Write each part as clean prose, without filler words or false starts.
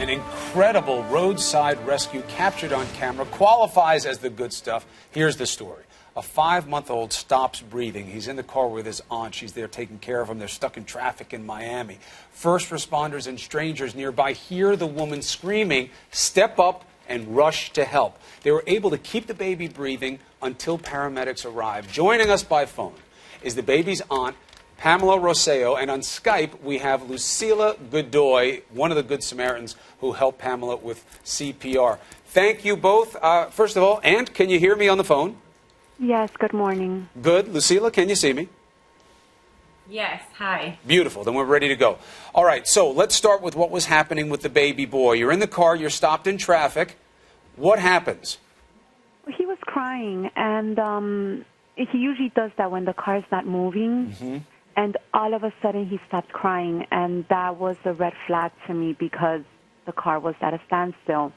An incredible roadside rescue captured on camera qualifies as the good stuff. Here's the story. A 5-month-old stops breathing. He's in the car with his aunt. She's there taking care of him. They're stuck in traffic in Miami. First responders and strangers nearby hear the woman screaming, step up and rush to help. They were able to keep the baby breathing until paramedics arrived. Joining us by phone is the baby's aunt, Pamela Rosseo, and on Skype we have Lucila Godoy, one of the Good Samaritans who helped Pamela with CPR. Thank you both. First of all, Aunt, can you hear me on the phone? Yes, good morning. Good. Lucila, can you see me? Yes, hi. Beautiful. Then we're ready to go. All right, so let's start with what was happening with the baby boy. You're in the car, you're stopped in traffic. What happens? He was crying, and he usually does that when the car's not moving. Mm-hmm. And all of a sudden, he stopped crying, and that was a red flag to me because the car was at a standstill.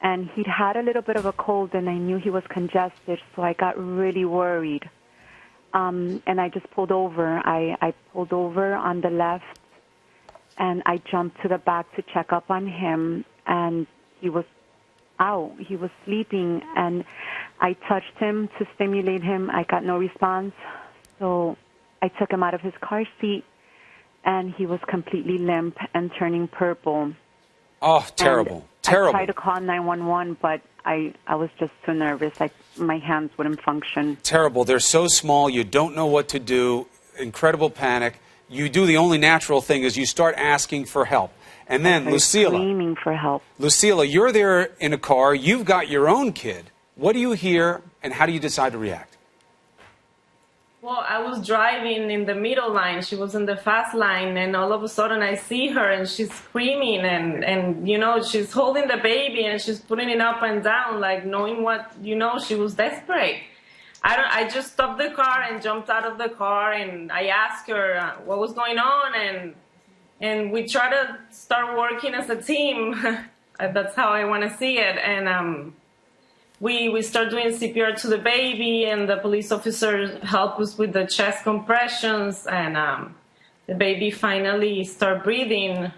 And he'd had a little bit of a cold, and I knew he was congested, so I got really worried. And I just pulled over. I pulled over on the left, and I jumped to the back to check up on him, and he was out. He was sleeping, and I touched him to stimulate him. I got no response, so I took him out of his car seat, and he was completely limp and turning purple. Oh, terrible. Terrible. I tried to call 911, but I was just too nervous. My hands wouldn't function. Terrible. They're so small, you don't know what to do. Incredible panic. You do the only natural thing is you start asking for help. And then, Lucila, screaming for help. Lucila, you're there in a car. You've got your own kid. What do you hear, and how do you decide to react? Well, I was driving in the middle line. She was in the fast line, and all of a sudden I see her, and she's screaming, and you know, she's holding the baby, and she's putting it up and down, like knowing what, you know, she was desperate. I just stopped the car and jumped out of the car, and I asked her what was going on, and we try to start working as a team. That's how I want to see it, and we start doing CPR to the baby, and the police officers help us with the chest compressions, and the baby finally start breathing,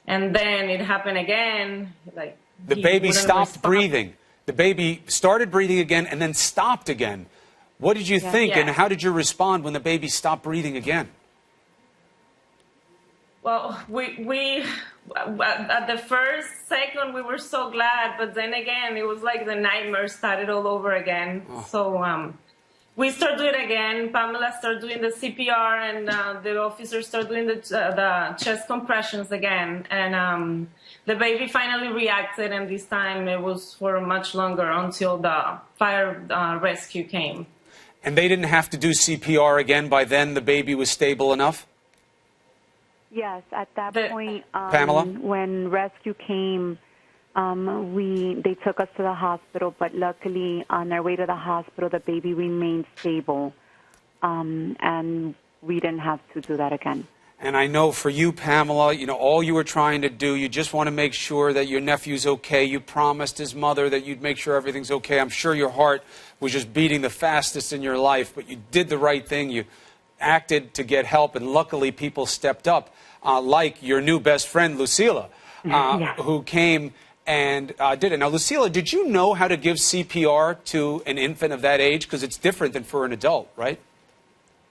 and then it happened again. Like the baby stopped breathing. The baby started breathing again and then stopped again. What did you think, and how did you respond when the baby stopped breathing again? Well, we at the first second we were so glad, but then again it was like the nightmare started all over again. Oh. So we started doing it again. Pamela started doing the CPR, and the officers started doing the chest compressions again. And the baby finally reacted, and this time it was for much longer until the fire rescue came. And they didn't have to do CPR again? By then the baby was stable enough? Yes, at that point, Pamela? When rescue came, they took us to the hospital, but luckily on our way to the hospital, the baby remained stable, and we didn't have to do that again. And I know for you, Pamela, you know, all you were trying to do, you just want to make sure that your nephew's okay. You promised his mother that you'd make sure everything's okay. I'm sure your heart was just beating the fastest in your life, but you did the right thing. You acted to get help, and luckily people stepped up, like your new best friend, Lucila, who came and did it. Now, Lucila, did you know how to give CPR to an infant of that age? Because it's different than for an adult, right?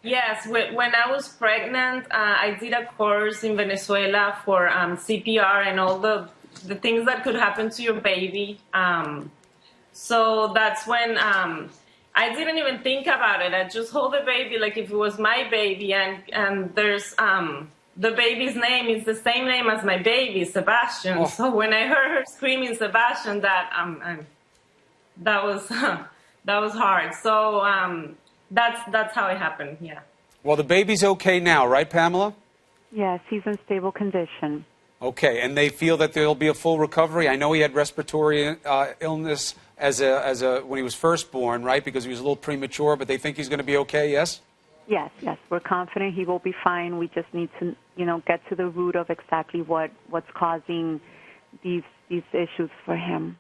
Yes. When I was pregnant, I did a course in Venezuela for CPR and all the things that could happen to your baby. So that's when I didn't even think about it. I just hold the baby like if it was my baby, and there's the baby's name is the same name as my baby, Sebastian. Oh. So when I heard her screaming Sebastian, that was that was hard. So that's how it happened. Yeah. Well, the baby's okay now, right, Pamela? Yes, he's in stable condition. Okay, and they feel that there'll be a full recovery. I know he had respiratory illness as when he was first born, right? Because he was a little premature, but they think he's going to be okay. Yes. Yes, we're confident he will be fine. We just need to, get to the root of exactly what's causing these issues for him.